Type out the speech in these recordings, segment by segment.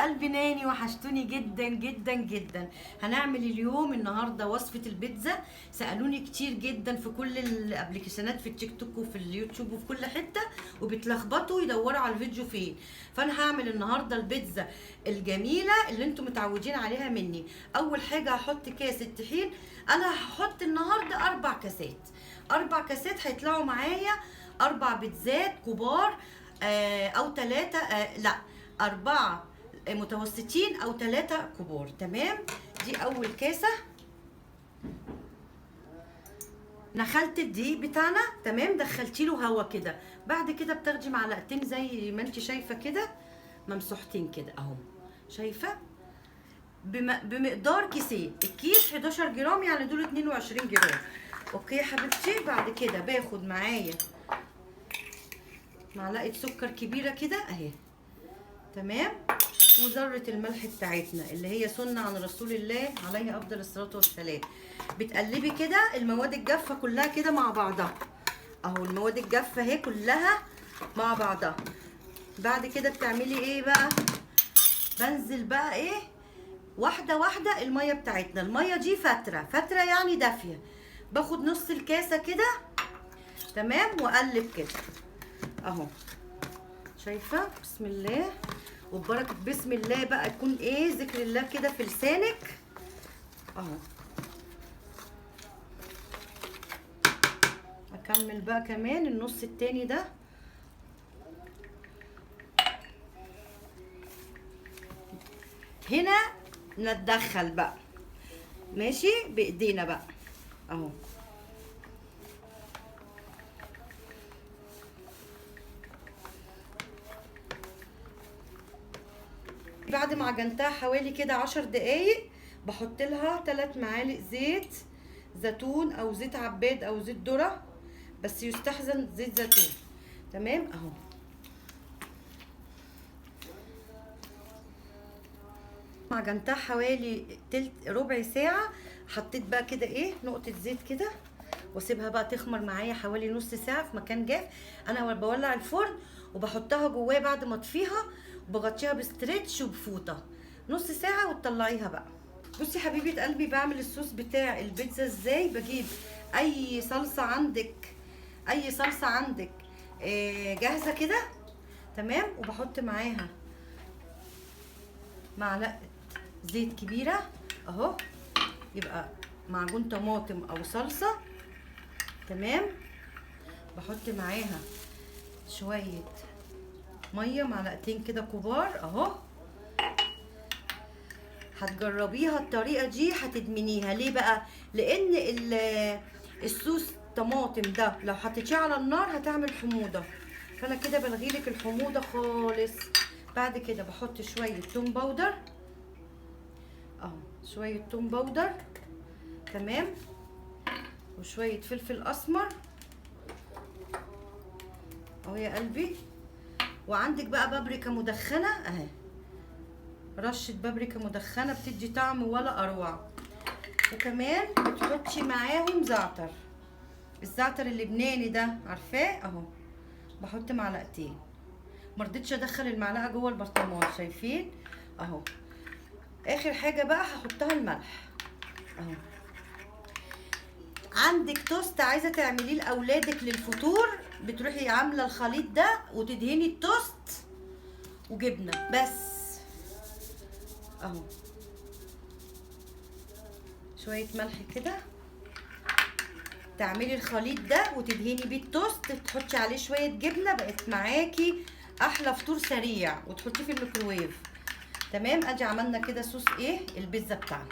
قلبي ناني، وحشتوني جدا جدا جدا. هنعمل اليوم النهارده وصفه البيتزا. سالوني كتير جدا في كل الابلكيشنات، في التيك توك وفي اليوتيوب وفي كل حته، وبتلخبطوا يدوروا على الفيديو فين. فانا هعمل النهارده البيتزا الجميله اللي انتم متعودين عليها مني. اول حاجه هحط كاس الطحين. انا هحط النهارده 4 كاسات. 4 كاسات هيطلعوا معايا 4 بيتزات كبار، او 3، لا 4 متوسطين او 3 كبار. تمام. دي اول كاسه. نخلت الدقيق بتاعنا. تمام. دخلتي له هوا كده. بعد كده بتاخدي معلقتين زي ما انت شايفه كده، ممسوحتين كده اهو. شايفه؟ بمقدار كيسين. الكيس 11 جرام، يعني دول 22 جرام. اوكي يا حبيبتي. بعد كده باخد معايا معلقه سكر كبيره كده اهي. تمام. وذره الملح بتاعتنا اللي هي سنه عن رسول الله عليه افضل الصلاه والسلام. بتقلبي كده المواد الجافه كلها كده مع بعضها اهو. المواد الجافه اهي كلها مع بعضها. بعد كده بتعملي ايه بقى؟ بنزل بقى ايه واحده واحده الميه بتاعتنا. الميه دي فتره يعني دافيه. باخد نص الكاسه كده. تمام. واقلب كده اهو. شايفه؟ بسم الله وبركه بسم الله بقى تكون ايه ذكر الله كده في لسانك اهو. اكمل بقى كمان النص التاني ده. هنا نتدخل بقى ماشي بايدينا بقى اهو. بعد ما عجنتها حوالي كده 10 دقايق بحط لها 3 معالق زيت زيتون او زيت عباد او زيت ذره، بس يستحسن زيت زيتون. تمام اهو. عجنتها حوالي ربع ساعه. حطيت بقى كده ايه نقطه زيت كده، واسيبها بقى تخمر معايا حوالي نص ساعه في مكان جاف. انا بولع الفرن وبحطها جواه بعد ما اطفيها، وبغطيها بستريتش وبفوطه نص ساعه وتطلعيها بقى. بصي حبيبه قلبي، بعمل الصوص بتاع البيتزا ازاي. بجيب اي صلصه عندك، اي صلصه عندك جاهزه كده. تمام. وبحط معاها معلقه زيت كبيره اهو، يبقى معجون طماطم او صلصه. تمام. بحط معاها شويه ميه، معلقتين كده كبار اهو. هتجربيها الطريقه دي هتدمنيها. ليه بقى؟ لان الصوص طماطم ده لو حطيتيه على النار هتعمل حموضه، فانا كده بلغيلك الحموضه خالص. بعد كده بحط شويه توم باودر اهو، شويه توم باودر. تمام. وشويه فلفل اسمر اهو يا قلبي. وعندك بقى بابريكا مدخنه اهي، رشه بابريكا مدخنه بتدي طعم ولا اروع. وكمان بتحطي معاهم زعتر، الزعتر اللبناني ده عارفاه اهو. بحط معلقتين. مرضتش ادخل المعلقه جوه البرطمان، شايفين اهو. اخر حاجه بقى هحطها الملح اهو. عندك توست عايزه تعمليه لاولادك للفطور، بتروحي عامله الخليط ده وتدهني التوست وجبنه بس اهو. شويه ملح كده، تعملي الخليط ده وتدهني بيه التوست، تحطي عليه شويه جبنه، بقت معاكي احلى فطور سريع، وتحطيه في الميكروويف. تمام. ادي عملنا كده صوص ايه البيتزا بتاعنا.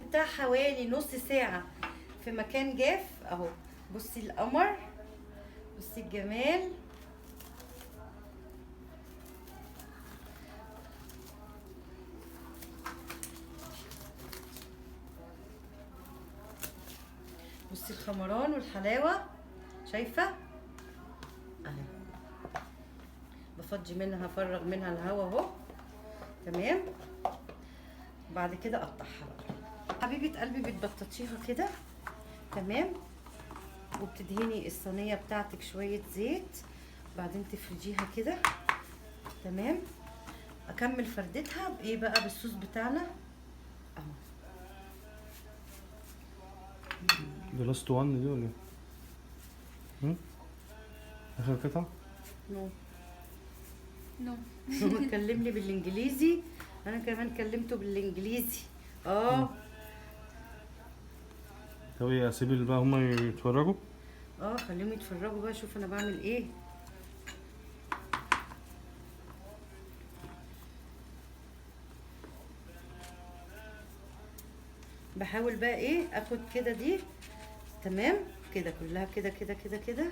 بتاع حوالي نص ساعه في مكان جاف اهو. بصي القمر، بصي الجمال. بصي الخمران والحلاوه، شايفه اهي. بفضي منها، افرغ منها الهواء اهو. تمام. وبعد كده اقطعها بقى حبيبه قلبي. بتبططيها كده. تمام. وبتدهني الصينيه بتاعتك شويه زيت، بعدين تفرديها كده. تمام. اكمل فردتها بايه بقى؟ بالصوص بتاعنا اهو. دي لاست وان دي ولا ايه؟ اخر قطعة؟ نو نو. هو اتكلم لي بالانجليزي، انا كمان كلمته بالانجليزي. اه طب ايه، اسيب بقى هما يتفرجوا؟ اه خليهم يتفرجوا بقى، شوف انا بعمل ايه. بحاول بقى ايه اخد كده دي تمام كده كلها كده كده كده كده،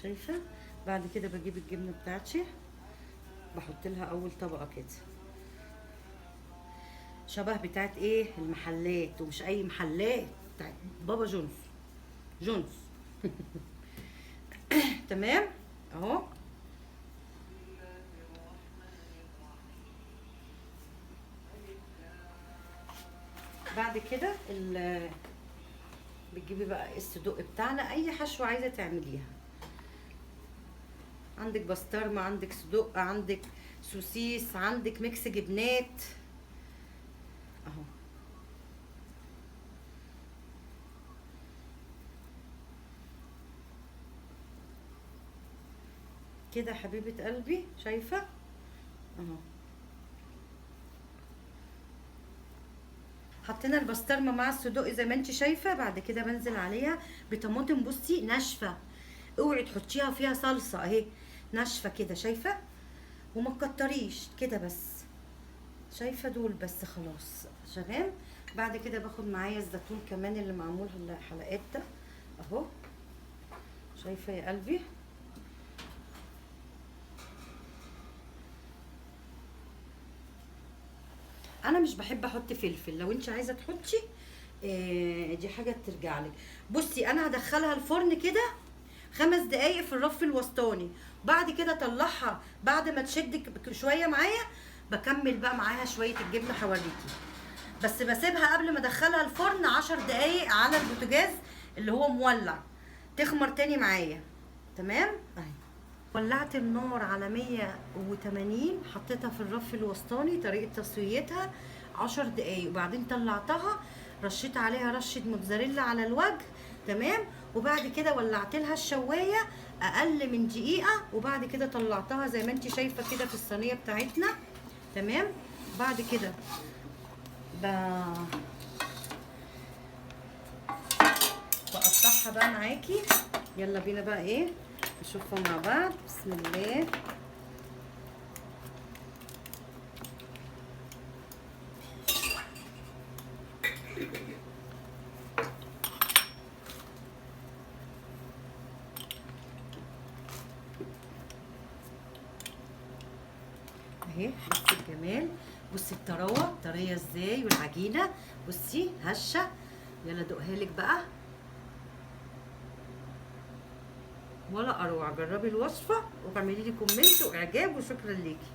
شايفه؟ بعد كده بجيب الجبنه بتاعتي بحط لها اول طبقه كده، شبه بتاعت ايه المحلات، ومش اي محلات، بتاعت بابا جونز. جونز تمام اهو. بعد كده بتجيبي بقى الصدق بتاعنا، اي حشوه عايزه تعمليها، عندك بسطرمه، عندك صدق، عندك سوسيس، عندك ميكس جبنات اهو. كده حبيبه قلبي، شايفه اهو. حطينا البسطرمه مع الصدق زي ما انت شايفه، بعد كده بنزل عليها بطماطم بصي ناشفه، اوعي تحطيها فيها صلصه اهي، ناشفه كده شايفه، وما تكتريش كده بس، شايفه دول بس خلاص شغال. بعد كده باخد معايا الزيتون كمان اللي معمول الحلقات ده اهو، شايفه يا قلبي. انا مش بحب احط فلفل، لو انت عايزه تحطي دي حاجه ترجع لك. بصي انا هدخلها الفرن كده 5 دقايق في الرف الوسطاني، بعد كده اطلعها بعد ما تشد شويه معايا، بكمل بقى معاها شويه الجبنه حواليكي، بس بسيبها قبل ما ادخلها الفرن 10 دقايق على البوتاجاز اللي هو مولع، تخمر تاني معايا تمام اهي. ولعت النار على 180، حطيتها في الرف الوسطاني، طريقه تسويتها 10 دقايق، وبعدين طلعتها رشيت عليها رشه موتزاريلا على الوجه تمام، وبعد كده ولعت لها الشوايه اقل من دقيقه، وبعد كده طلعتها زي ما انت شايفه كده في الصينيه بتاعتنا تمام. بعد كده بقطعها بقى معاكي، يلا بينا بقى ايه نشوفها مع بعض، بسم الله. اهي بصي الجمال، بصي الطراوه طريه ازاي، والعجينه بصي هشه، يلا ادوقها لك بقى، ولا اروع. جربي الوصفه واعملي لي كومنت واعجاب، وشكرا ليكي.